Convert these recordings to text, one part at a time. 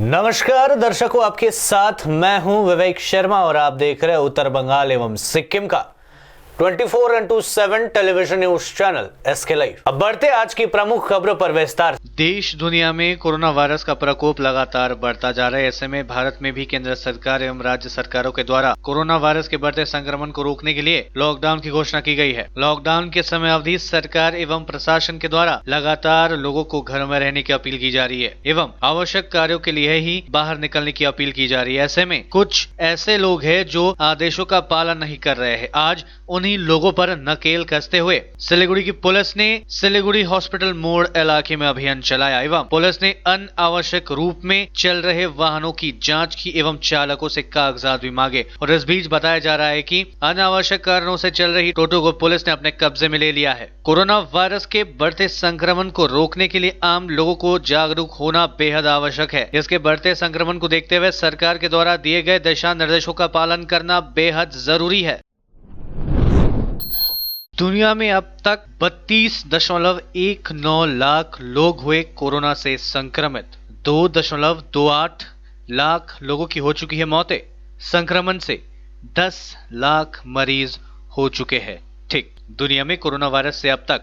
नमस्कार दर्शकों, आपके साथ मैं हूं विवेक शर्मा और आप देख रहे हैं उत्तर बंगाल एवं सिक्किम का 24x7 television news channel SK live. अब बढ़ते आज की प्रमुख खबरों पर विस्तार। देश दुनिया में कोरोना वायरस का प्रकोप लगातार बढ़ता जा रहा है। ऐसे में भारत में भी केंद्र सरकार एवं राज्य सरकारों के द्वारा कोरोना वायरस के बढ़ते संक्रमण को रोकने के लिए लॉकडाउन की घोषणा की गई है। लॉकडाउन के समय अवधि सरकार एवं प्रशासन के द्वारा लगातार लोगों को घर में रहने की अपील की जा रही है एवं आवश्यक कार्यों के लिए ही बाहर निकलने की अपील की जा रही है। ऐसे में कुछ ऐसे लोग हैं जो आदेशों का पालन नहीं कर रहे हैं। आज उन्हीं लोगों पर नकेल कसते हुए सिलीगुड़ी की पुलिस ने सिलीगुड़ी हॉस्पिटल मोड़ इलाके में अभियान चलाया एवं पुलिस ने अनावश्यक रूप में चल रहे वाहनों की जांच की एवं चालकों से कागजात भी मांगे। और इस बीच बताया जा रहा है कि अनावश्यक कारणों से चल रही टोटो को पुलिस ने अपने कब्जे में ले लिया है। कोरोना वायरस के बढ़ते संक्रमण को रोकने के लिए आम लोगों को जागरूक होना बेहद आवश्यक है। इसके बढ़ते संक्रमण को देखते हुए सरकार के द्वारा दिए गए दिशा निर्देशों का पालन करना बेहद जरूरी है। दुनिया में अब तक 32.19 लाख लोग हुए कोरोना से संक्रमित। 2.28 लाख लोगों की हो चुकी है मौतें। संक्रमण से 10 लाख मरीज हो चुके हैं ठीक। दुनिया में कोरोना वायरस से अब तक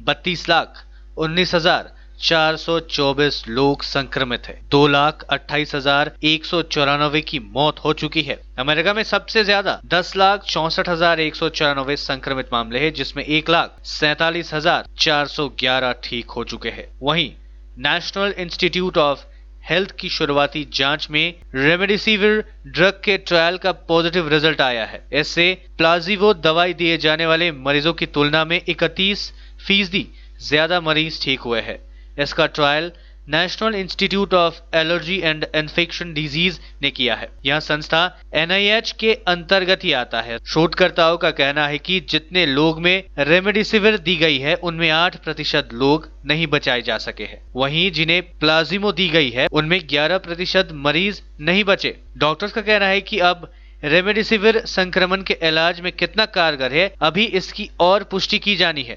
32,19,424 लोग संक्रमित हैं। 2,28,194 की मौत हो चुकी है। अमेरिका में सबसे ज्यादा 10,64,194 संक्रमित मामले हैं, जिसमें 1,47,411 ठीक हो चुके हैं। वहीं नेशनल इंस्टीट्यूट ऑफ हेल्थ की शुरुआती जांच में रेमडेसिविर ड्रग के ट्रायल का पॉजिटिव रिजल्ट आया है। इससे प्लाजिबो दवाई दिए जाने वाले मरीजों की तुलना में 31% ज्यादा मरीज ठीक हुए हैं। इसका trial national institute of allergy and infection disease ने किया है। यह संस्था NIH के अंतर्गत ही आता है। शोधकर्ताओं का कहना है कि जितने लोग में रेमडेसिविर दी गई है उनमें 8% लोग नहीं बचाए जा सके हैं। वहीं जिन्हें प्लाजिबो दी गई है उनमें 11% मरीज नहीं बचे। डॉक्टर्स का कहना है कि अब रेमडेसिविर संक्रमण के इलाज में कितना कारगर है, अभी इसकी और पुष्टि की जानी है।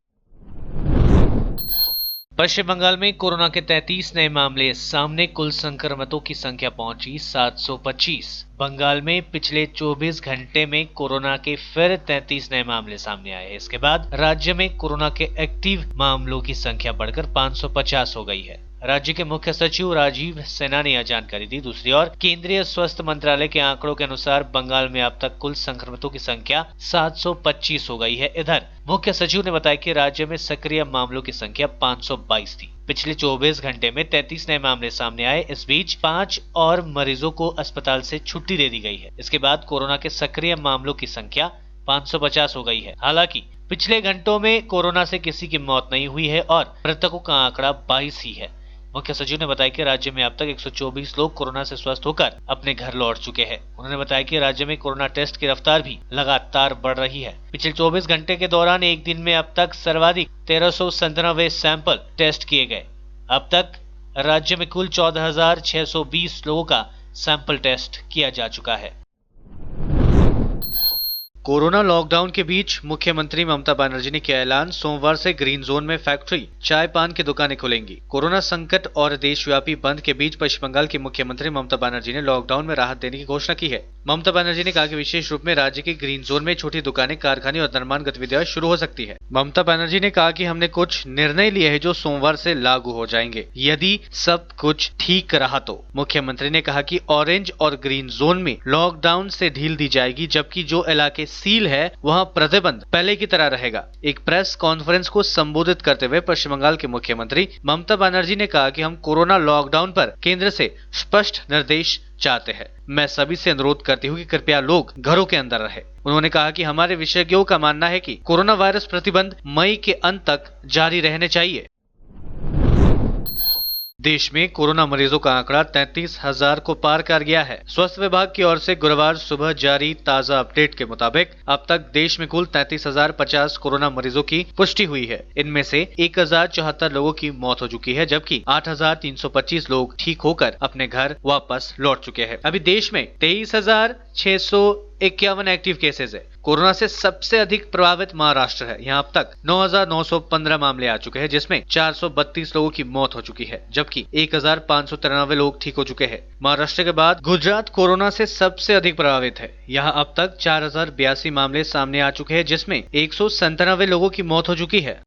पश्चिम बंगाल में कोरोना के 33 नए मामले सामने। कुल संक्रमितों की संख्या पहुंची 725। बंगाल में पिछले 24 घंटे में कोरोना के फिर 33 नए मामले सामने आए हैं। इसके बाद राज्य में कोरोना के एक्टिव मामलों की संख्या बढ़कर 550 हो गई है। राज्य के मुख्य सचिव राजीव सेना ने यह जानकारी दी। दूसरी ओर केंद्रीय स्वास्थ्य मंत्रालय के आंकड़ों के अनुसार बंगाल में अब तक कुल संक्रमितों की संख्या 725 हो गई है। इधर मुख्य सचिव ने बताया कि राज्य में सक्रिय मामलों की संख्या 522 थी। पिछले 24 घंटे में 33 नए मामले सामने आए। इस बीच 5 और मरीजों को अस्पताल से छुट्टी दे दी गई है। इसके बाद कोरोना के सक्रिय मामलों की संख्या 550 हो गई है। हालांकि पिछले घंटों में कोरोना से किसी की मौत नहीं हुई है और मृतकों का आंकड़ा 22 ही है। मुख्य सचिव ने बताया कि राज्य में अब तक 124 लोग कोरोना से स्वस्थ होकर अपने घर लौट चुके हैं। उन्होंने बताया कि राज्य में कोरोना टेस्ट की रफ्तार भी लगातार बढ़ रही है। पिछले 24 घंटे के दौरान एक दिन में अब तक सर्वाधिक 1397 सैंपल टेस्ट किए गए। अब तक राज्य में कुल 14,620 लोगों का सैंपल टेस्ट किया जा चुका है। कोरोना लॉकडाउन के बीच मुख्यमंत्री ममता बनर्जी ने किया ऐलान। सोमवार से ग्रीन जोन में फैक्ट्री, चाय पान की दुकानें खुलेंगी। कोरोना संकट और देशव्यापी बंद के बीच पश्चिम बंगाल की मुख्यमंत्री ममता बनर्जी ने लॉकडाउन में राहत देने की घोषणा की है। ममता बनर्जी ने कहा कि विशेष रूप में राज्य के ग्रीन जोन में छोटी दुकानें, कारखाने और निर्माण गतिविधियां शुरू हो सकती है। ममता बनर्जी ने कहा कि हमने कुछ निर्णय लिए हैं जो सोमवार से लागू हो जाएंगे यदि सब कुछ ठीक रहा तो। मुख्यमंत्री ने कहा कि ऑरेंज और ग्रीन जोन में लॉकडाउन से ढील दी जाएगी, जबकि जो इलाके सील है वहां प्रतिबंध पहले की तरह रहेगा। एक प्रेस कॉन्फ्रेंस को संबोधित करते हुए पश्चिम बंगाल के मुख्यमंत्री ममता बनर्जी ने कहा कि हम कोरोना लॉकडाउन पर केंद्र से स्पष्ट निर्देश चाहते हैं। मैं सभी से अनुरोध करती हूँ कि कृपया लोग घरों के अंदर रहे। उन्होंने कहा कि हमारे विशेषज्ञों का मानना है कि कोरोना वायरस प्रतिबंध मई के अंत तक जारी रहने चाहिए। देश में कोरोना मरीजों का आंकड़ा 33,000 को पार कर गया है। स्वास्थ्य विभाग की ओर से गुरुवार सुबह जारी ताजा अपडेट के मुताबिक अब तक देश में कुल 33,050 कोरोना मरीजों की पुष्टि हुई है। इनमें से 1,074 लोगों की मौत हो चुकी है, जबकि 8,325 लोग ठीक होकर अपने घर वापस लौट चुके हैं। अभी देश में 23,000 651 एक्टिव केसेस है। कोरोना से सबसे अधिक प्रभावित महाराष्ट्र है। यहाँ अब तक 9,915 मामले आ चुके हैं, जिसमें 432 लोगों की मौत हो चुकी है, जबकि 1,593 लोग ठीक हो चुके हैं। महाराष्ट्र के बाद गुजरात कोरोना से सबसे अधिक प्रभावित है। यहाँ अब तक 4,082 मामले सामने आ चुके हैं, जिसमें 197 लोगों की मौत हो चुकी है।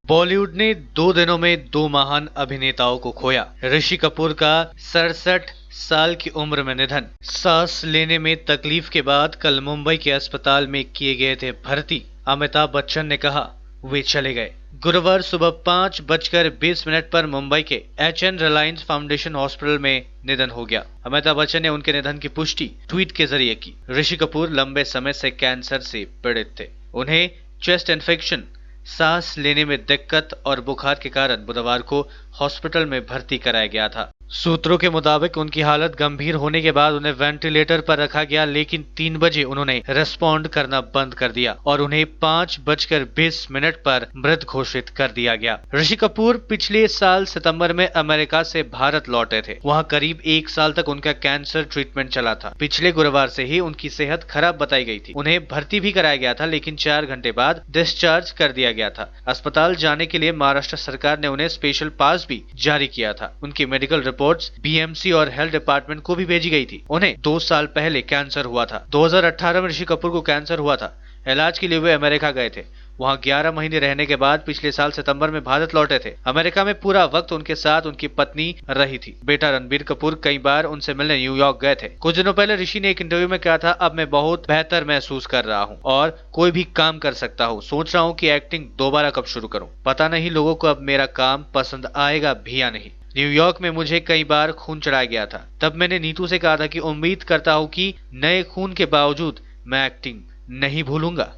बॉलीवुड ने 2 दिनों में 2 महान अभिनेताओं को खोया। ऋषि कपूर का 67 साल की उम्र में निधन। सांस लेने में तकलीफ के बाद कल मुंबई के अस्पताल में किए गए थे भर्ती। अमिताभ बच्चन ने कहा वे चले गए। गुरुवार सुबह 5:20 पर मुंबई के HN रिलायंस फाउंडेशन हॉस्पिटल में निधन हो गया। अमिताभ बच्चन ने उनके निधन की पुष्टि ट्वीट के जरिए की। ऋषि कपूर लंबे समय से कैंसर से पीड़ित थे। उन्हें चेस्ट इन्फेक्शन, सांस लेने में दिक्कत और बुखार के कारण बुधवार को हॉस्पिटल में भर्ती कराया गया था। सूत्रों के मुताबिक उनकी हालत गंभीर होने के बाद उन्हें वेंटिलेटर पर रखा गया, लेकिन 3 बजे उन्होंने रिस्पॉन्ड करना बंद कर दिया और उन्हें 5:20 पर मृत घोषित कर दिया गया। ऋषि कपूर पिछले साल सितंबर में अमेरिका से भारत लौटे थे। वहां करीब 1 साल तक उनका कैंसर ट्रीटमेंट चला था। पिछले गुरुवार से ही उनकी सेहत खराब बताई गई थी। उन्हें भर्ती भी कराया गया था, लेकिन 4 घंटे बाद डिस्चार्ज कर दिया गया था। अस्पताल जाने के लिए महाराष्ट्र सरकार ने उन्हें स्पेशल पास भी जारी किया था। उनकी मेडिकल रिपोर्ट्स BMC और हेल्थ डिपार्टमेंट को भी भेजी गई थी। उन्हें 2 साल पहले कैंसर हुआ था। 2018 में ऋषि कपूर को कैंसर हुआ था। इलाज के लिए वे अमेरिका गए थे। वहां 11 महीने रहने के बाद पिछले साल सितंबर में भारत लौटे थे। अमेरिका में पूरा वक्त उनके साथ उनकी पत्नी रही थी। बेटा रणबीर कपूर कई बार उनसे मिलने न्यूयॉर्क गए थे। कुछ दिनों पहले ऋषि ने एक इंटरव्यू में कहा था, अब मैं बहुत बेहतर महसूस कर रहा हूं और कोई भी काम कर सकता हूं। सोच रहा हूं कि एक्टिंग दोबारा कब शुरू करूं। पता नहीं लोगों को अब मेरा काम पसंद आएगा भी या नहीं। न्यूयॉर्क में मुझे कई बार खून चढ़ाया गया था। तब मैंने नीतू से कहा था कि उम्मीद करता हूं कि नए खून के बावजूद मैं एक्टिंग नहीं भूलूंगा।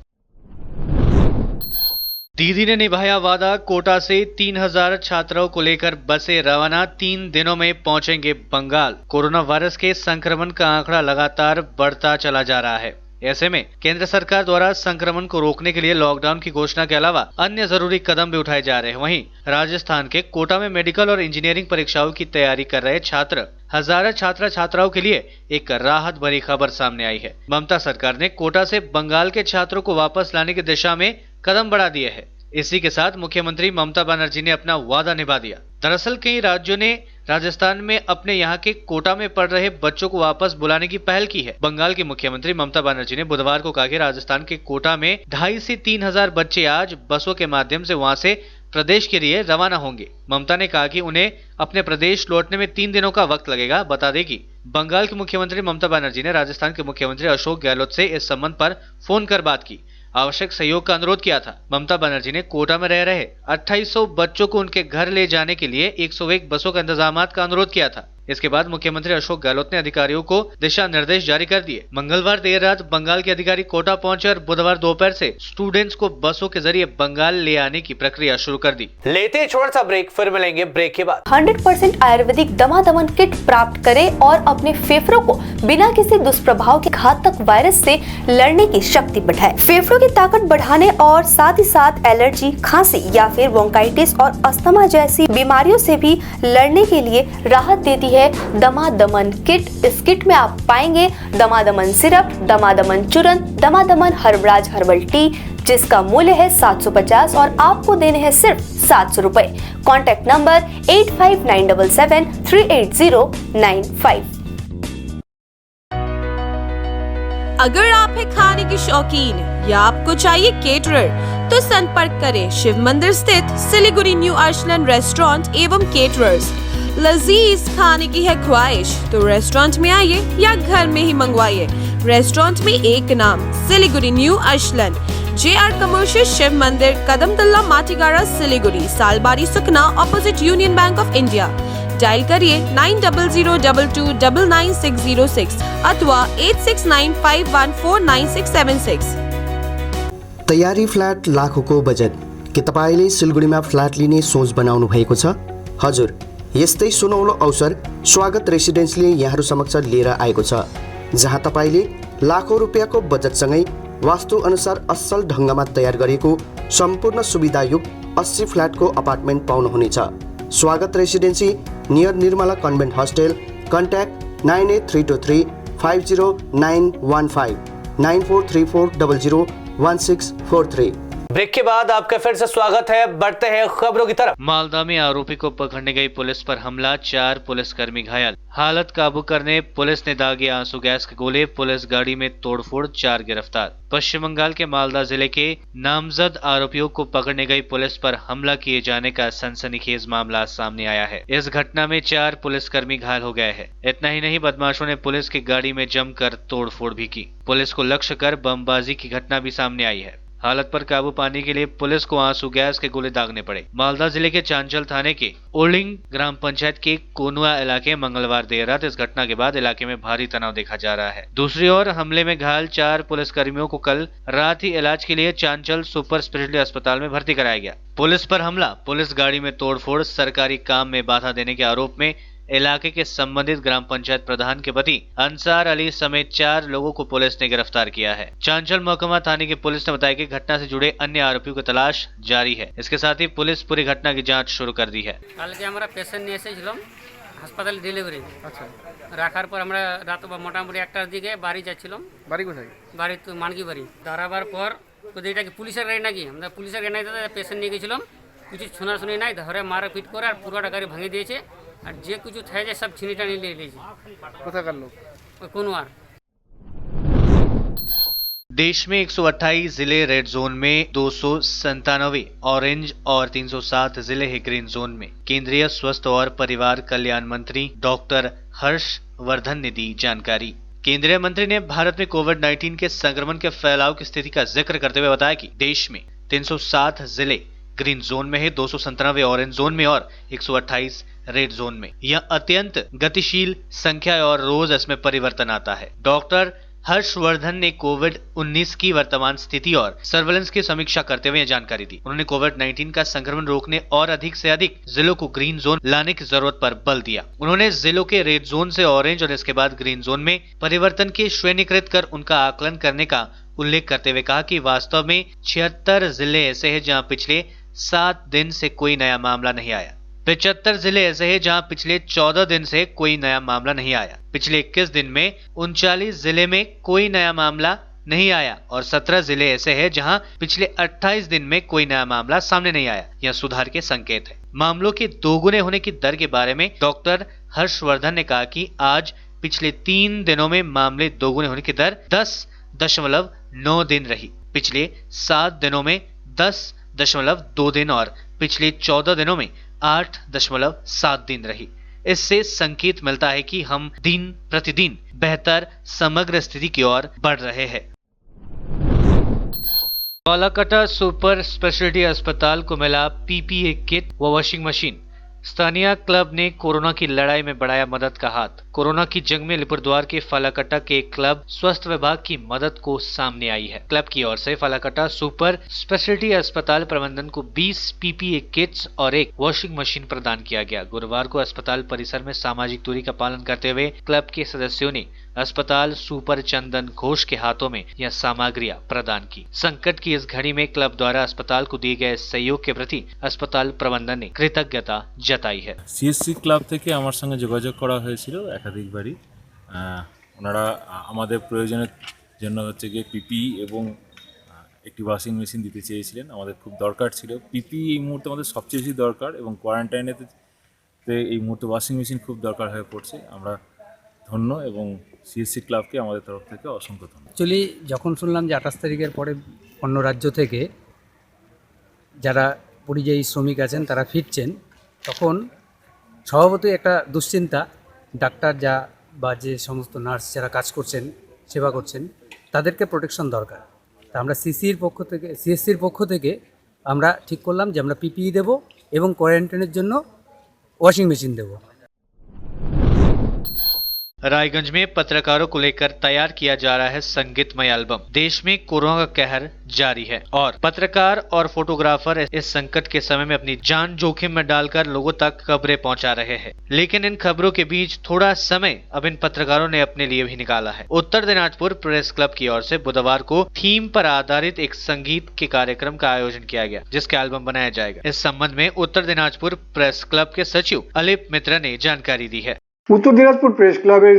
दीदी ने निभाया वादा, कोटा से 3,000 छात्राओं को लेकर बसें रवाना। 3 दिनों में पहुंचेंगे बंगाल। कोरोना वायरस के संक्रमण का आंकड़ा लगातार बढ़ता चला जा रहा है। ऐसे में केंद्र सरकार द्वारा संक्रमण को रोकने के लिए लॉकडाउन की घोषणा के अलावा अन्य जरूरी कदम भी उठाए जा रहे हैं। वहीं राजस्थान के कोटा में मेडिकल और इंजीनियरिंग परीक्षाओं की तैयारी कर रहे छात्र हजारों छात्र छात्राओं के लिए एक राहत भरी खबर सामने आई है। ममता सरकार ने कोटा से बंगाल के छात्रों को वापस लाने की दिशा में कदम बढ़ा दिए हैं। इसी के साथ मुख्यमंत्री ममता बनर्जी ने अपना वादा निभा दिया। दरअसल कई राज्यों ने राजस्थान में अपने यहाँ के कोटा में पढ़ रहे बच्चों को वापस बुलाने की पहल की है। बंगाल की मुख्यमंत्री ममता बनर्जी ने बुधवार को कहा कि राजस्थान के कोटा में 2,500 से 3,000 बच्चे आज बसों के माध्यम से वहां से प्रदेश के लिए रवाना होंगे। ममता ने कहा कि उन्हें अपने प्रदेश लौटने में 3 दिनों का वक्त लगेगा। बता दें कि बंगाल की मुख्यमंत्री ममता बनर्जी ने राजस्थान के मुख्यमंत्री अशोक गहलोत से इस संबंध पर फोन कर बात की, आवश्यक सहयोग का अनुरोध किया था। ममता बनर्जी ने कोटा में रह रहे 2800 बच्चों को उनके घर ले जाने के लिए 101 बसों का इंतजाम का अनुरोध किया था। इसके बाद मुख्यमंत्री अशोक गहलोत ने अधिकारियों को दिशा निर्देश जारी कर दिए। मंगलवार देर रात बंगाल के अधिकारी कोटा पहुंचे और बुधवार दोपहर से स्टूडेंट्स को बसों के जरिए बंगाल ले आने की प्रक्रिया शुरू कर दी। लेते हैं छोटा सा ब्रेक, फिर मिलेंगे ब्रेक के बाद। 100% आयुर्वेदिक दमादमन किट प्राप्त करें और अपने फेफड़ों को बिना किसी दुष्प्रभाव के घातक वायरस से लड़ने की शक्ति बढ़ाए। फेफड़ों की ताकत बढ़ाने और साथ ही साथ एलर्जी, खांसी या फिर ब्रोंकाइटिस और अस्थमा जैसी बीमारियों से भी लड़ने के लिए राहत देती है दमादमन किट। इस किट में आप पाएंगे दमादमन सिरप, दमादमन चूर्ण, दमादमन हर्बराज हर्बल टी, जिसका मूल्य है 750 और आपको देने हैं सिर्फ 700 रुपए। Contact number 8597738095। अगर आप है खाने की शौकीन या आपको चाहिए केटरर, तो संपर्क करें शिव मंदिर स्थित सिलीगुड़ी न्यू अर्शलन रेस्टोरेंट एवं केटरर्स। लजीज खाने की है ख्वाहिश तो रेस्टोरेंट में आइए या घर में ही मंगवाइए। रेस्टोरेंट में एक नाम, Siliguri new Arsalan, JR commercial Shiv Mandir, Kadamtala Matigara, Siliguri, Salbari Sukna, opposite Union Bank of India. Dial करिए 9002229606 अथवा 8695149676। तयारी फ्ल्याट लाखौंको बजेट। के तपाईले सिलगढीमा फ्ल्याट लिने सोच बनाउनु भएको छ? हजुर, यस्तै सुनौलो अवसर स्वागत रेसिडेन्सले यहाँहरू समक्ष लिएर आएको छ, जहाँ तपाईले लाखौं रुपियाँको बजेटसँगै वास्तु अनुसार असल ढङ्गमा तयार गरिएको सम्पूर्ण सुविधायुक्त 80 फ्ल्याटको अपार्टमेन्ट पाउनुहुनेछ। Swagat residency near Nirmala convent hostel. Contact 9832350915 9434001643। Break के बाद आपका फिर से स्वागत है। बढ़ते हैं खबरों की तरफ। मालदा में आरोपी को पकड़ने गई पुलिस पर हमला, 4 पुलिसकर्मी घायल। हालत काबू करने पुलिस ने दागे आंसू गैस के गोले, पुलिस गाड़ी में तोड़फोड़, 4 गिरफ्तार। पश्चिम बंगाल के मालदा जिले के नामजद आरोपियों को पकड़ने गई पुलिस पर हमला किए जाने का सनसनीखेज मामला सामने आया है। इस घटना में 4 पुलिसकर्मी घायल हो गए हैं। इतना ही नहीं, बदमाशों ने पुलिस की गाड़ी में जमकर तोड़फोड़ भी की। पुलिस को लक्ष्य कर बमबाजी की घटना भी सामने आई है। हालत पर काबू पाने के लिए पुलिस को आंसू गैस के गोले दागने पड़े। मालदा जिले के चांचल थाने के ओलिंग ग्राम पंचायत के कोनुआ इलाके मंगलवार देर रात इस घटना के बाद इलाके में भारी तनाव देखा जा रहा है। दूसरी ओर हमले में घायल 4 पुलिसकर्मियों को कल रात ही इलाज के लिए चांचल सुपर स्पेशलिटी अस्पताल में भर्ती कराया गया। पुलिस पर हमला, पुलिस गाड़ी में तोड़फोड़, सरकारी काम में बाधा देने के आरोप में इलाके के संबंधित ग्राम पंचायत प्रधान के पति अंसार अली समेत 4 लोगों को पुलिस ने गिरफ्तार किया है। चांचल महकमा थाने की पुलिस ने बताया कि घटना से जुड़े अन्य आरोपियों की तलाश जारी है। इसके साथ ही पुलिस पूरी घटना की जांच शुरू कर दी है। কালকে আমরা পেশেন্ট নিয়ে এসেছিলাম হাসপাতালে ডেলিভারি। আচ্ছা, রাখার পর আমরা রাত মোটামুটি 1টার দিকে বাড়ি যাচ্ছিলাম। বাড়ি কোথায়? বাড়ি তো মানকি বাড়ি। দাঁড়াবার পর তো এটা কি পুলিশের গাড়ি নাকি? আমরা পুলিশের গাড়ি নাই, পেশেন্ট নিয়ে গেছিলাম। কিছু শোনাশুনি নাই, ধরে মারপিট করে আর পুরোটা গাড়ি ভেঙে দিয়েছে। আর যে কিছু থাকে সব ছিনি টানি নিয়ে নিয়েছে। কোথাকার লোক? ওই কোনোয়ার। देश में 128 जिले रेड जोन में, 297 ऑरेंज और 307 जिले हैं ग्रीन जोन में। केंद्रीय स्वास्थ्य और परिवार कल्याण मंत्री डॉक्टर हर्षवर्धन ने दी जानकारी। केंद्रीय मंत्री ने भारत में कोविड-19 के संक्रमण के फैलाव की स्थिति का जिक्र करते हुए बताया कि देश में 307 जिले ग्रीन जोन में है, 297 ऑरेंज जोन में और 128 रेड जोन में। यह अत्यंत गतिशील संख्या है और रोज इसमें परिवर्तन आता है। डॉक्टर हर्षवर्धन ने कोविड-19 की वर्तमान स्थिति और सर्वेलेंस की समीक्षा करते हुए यह जानकारी दी। उन्होंने कोविड-19 का संक्रमण रोकने और अधिक से अधिक जिलों को ग्रीन जोन लाने की जरूरत पर बल दिया। उन्होंने जिलों के रेड जोन से ऑरेंज और इसके बाद ग्रीन जोन में परिवर्तन की श्रेणीकृत कर उनका आकलन करने का उल्लेख करते हुए कहा कि वास्तव में 76 जिले ऐसे हैं जहां पिछले 7 दिन से कोई नया मामला नहीं आया। 75 जिले ऐसे हैं जहां पिछले 14 दिन से कोई नया मामला नहीं आया। पिछले 21 दिन में 39 जिले में कोई नया मामला नहीं आया और 17 जिले ऐसे हैं जहां पिछले 28 दिन में कोई नया मामला सामने नहीं आया। यह सुधार के संकेत है। मामलों के दोगुने होने की दर के बारे में डॉक्टर हर्षवर्धन ने कहा कि आज पिछले 3 दिनों में मामले दोगुने होने की दर 10.9 दिन रही। पिछले 7 दिनों में 10.2 दिन और पिछले 14 दिनों में 8.7 दिन रही। इससे संकेत मिलता है कि हम दिन प्रतिदिन बेहतर समग्र स्थिति की ओर बढ़ रहे हैं। बालाकटा सुपर स्पेशलिटी अस्पताल को मिला पीपीई किट व वॉशिंग मशीन। स्थानीय क्लब ने कोरोना की लड़ाई में बढ़ाया मदद का हाथ। कोरोना की जंग में अलीपुरद्वार के फालाकट्टा के क्लब स्वास्थ्य विभाग की मदद को सामने आई है। क्लब की ओर से फालाकट्टा सुपर स्पेशलिटी अस्पताल प्रबंधन को 20 पीपीई किट्स और एक वॉशिंग मशीन प्रदान किया गया। गुरुवार को अस्पताल परिसर में सामाजिक दूरी का पालन करते हुए क्लब के सदस्यों ने अस्पताल सुपर चंदन घोष के हाथों में यह सामग्रियां प्रदान की। संकट की इस घड़ी में क्लब द्वारा अस्पताल को दिए गए सहयोग के प्रति अस्पताल प्रबंधन ने कृतज्ञता जताई है। সিএসসি ক্লাব থেকে আমার সঙ্গে যোগাযোগ করা হয়েছিল একাধিকবারই। ওনারা আমাদের প্রয়োজনের জন্য হচ্ছে গিয়ে পিপিই এবং একটি ওয়াশিং মেশিন দিতে চেয়েছিলেন। আমাদের খুব দরকার ছিল। পিপিই এই মুহূর্তে আমাদের সবচেয়ে বেশি দরকার এবং কোয়ারেন্টাইনেতে এই মুহূর্তে ওয়াশিং মেশিন খুব দরকার হয়ে পড়ছে। আমরা ধন্য এবং সিএসসি ক্লাবকে আমাদের তরফ থেকে অসংখ্য ধন্যবাদ। অ্যাকচুয়ালি যখন শুনলাম যে 28 তারিখের পরে অন্য রাজ্য থেকে যারা পরিযায়ী শ্রমিক আছেন তারা ফিরছেন, তখন স্বভাবতই একটা দুশ্চিন্তা। ডাক্তার যা বা যে সমস্ত নার্স যারা কাজ করছেন, সেবা করছেন, তাদেরকে প্রোটেকশন দরকার। তা আমরা সিএসসির পক্ষ থেকে আমরা ঠিক করলাম যে আমরা পিপিই দেব এবং কোয়ারেন্টাইনের জন্য ওয়াশিং মেশিন দেবো। रायगंज में पत्रकारों को लेकर तैयार किया जा रहा है संगीतमय एल्बम। देश में कोरोना का कहर जारी है और पत्रकार और फोटोग्राफर इस संकट के समय में अपनी जान जोखिम में डालकर लोगों तक खबरें पहुंचा रहे हैं। लेकिन इन खबरों के बीच थोड़ा समय अब इन पत्रकारों ने अपने लिए भी निकाला है। उत्तर दिनाजपुर प्रेस क्लब की ओर से बुधवार को थीम पर आधारित एक संगीत के कार्यक्रम का आयोजन किया गया, जिसका एल्बम बनाया जाएगा। इस संबंध में उत्तर दिनाजपुर प्रेस क्लब के सचिव अलिप मित्रा ने जानकारी दी है। উত্তর দিনাজপুর প্রেস ক্লাবের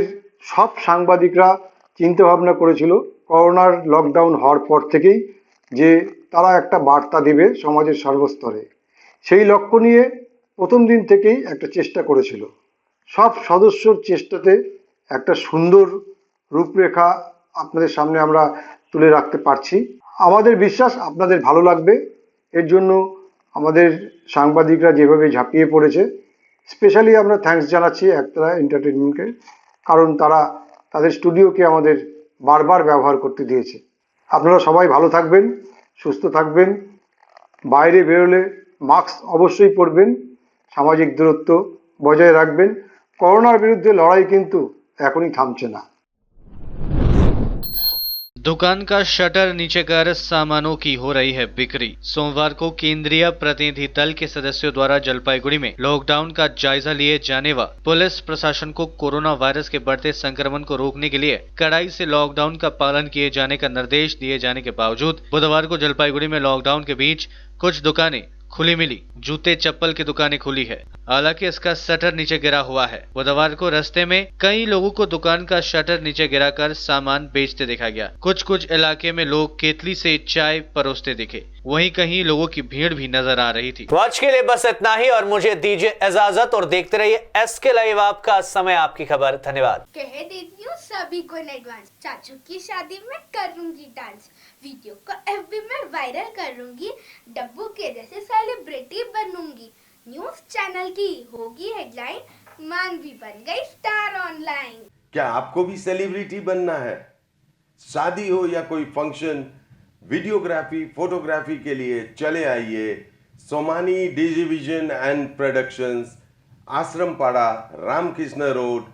সব সাংবাদিকরা চিন্তা ভাবনা করেছিল করোনার লকডাউন হওয়ার পর থেকেই যে তারা একটা বার্তা দেবে সমাজের সর্বস্তরে। সেই লক্ষ্য নিয়ে প্রথম দিন থেকেই একটা চেষ্টা করেছিল। সব সদস্যর চেষ্টাতে একটা সুন্দর রূপরেখা আপনাদের সামনে আমরা তুলে রাখতে পারছি। আমাদের বিশ্বাস আপনাদের ভালো লাগবে। এর জন্য আমাদের সাংবাদিকরা যেভাবে ঝাঁপিয়ে পড়েছে, স্পেশালি আমরা থ্যাঙ্কস জানাচ্ছি একতারা এন্টারটেনমেন্টকে, কারণ তারা তাদের স্টুডিওকে আমাদের বারবার ব্যবহার করতে দিয়েছে। আপনারা সবাই ভালো থাকবেন, সুস্থ থাকবেন, বাইরে বেরোলে মাস্ক অবশ্যই পরবেন, সামাজিক দূরত্ব বজায় রাখবেন। করোনার বিরুদ্ধে লড়াই কিন্তু এখনই থামছে না। दुकान का शटर नीचे कर सामानों की हो रही है बिक्री। सोमवार को केंद्रीय प्रतिनिधि दल के सदस्यों द्वारा जलपाईगुड़ी में लॉकडाउन का जायजा लिए जाने व पुलिस प्रशासन को कोरोना वायरस के बढ़ते संक्रमण को रोकने के लिए कड़ाई से लॉकडाउन का पालन किए जाने का निर्देश दिए जाने के बावजूद बुधवार को जलपाईगुड़ी में लॉकडाउन के बीच कुछ दुकानें खुली मिली। जूते चप्पल की दुकानें खुली है, हालांकि इसका शटर नीचे गिरा हुआ है। बुधवार को रास्ते में कई लोगों को दुकान का शटर नीचे गिराकर सामान बेचते देखा गया। कुछ इलाके में लोग केतली से चाय परोसते दिखे, वहीं कहीं लोगों की भीड़ भी नजर आ रही थी। तो आज के लिए बस इतना ही और मुझे दीजिए इजाजत और देखते रहिए SK लाइव, आपका समय आपकी खबर। धन्यवाद। कह देती हूँ सभी को इन एडवांस, चाचू की शादी में करूंगी डांस, वीडियो को FB में वायरल करूंगी, डब्बू के जैसे सेलिब्रिटी बनूंगी, न्यूज चैनल की होगी हेडलाइन, मानवी बन गई स्टार ऑनलाइन। क्या आपको भी सेलिब्रिटी बनना है? शादी हो या कोई फंक्शन, वीडियोग्राफी फोटोग्राफी के लिए चले आइए सोमानी डिजीविजन एंड प्रोडक्शंस, आश्रम पाड़ा, रामकृष्ण रोड,